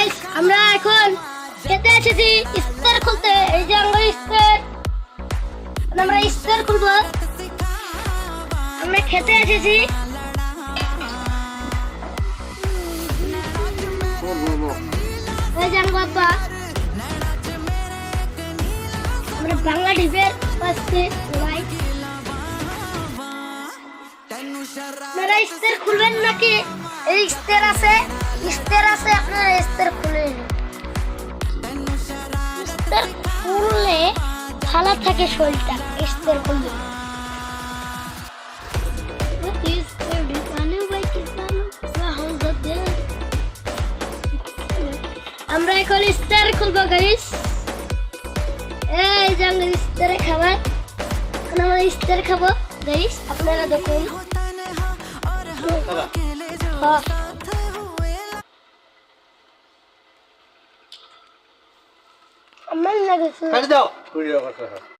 Guys আমরা এখন খেতে এসেছি স্টার খুলতে। এই যে আমরা স্টার খুলবো। আমরা খেতে এসেছি। এই যে বাবা আমরা বাংলা ডিপের পাশে রাইট। আপনারা স্টার খুলবেন নাকি? এই স্টার আছে আপনারা স্টার খুলে নিন। স্টার খুললে ভালো থাকে শরীরটা। স্টার খুললে আমরা এখন স্টার খুলবো গাইস। এই যে আমরা স্টারে খাবার, আমরা স্টার খাবো গাইস। আপনারা দেখুন আমার লাগে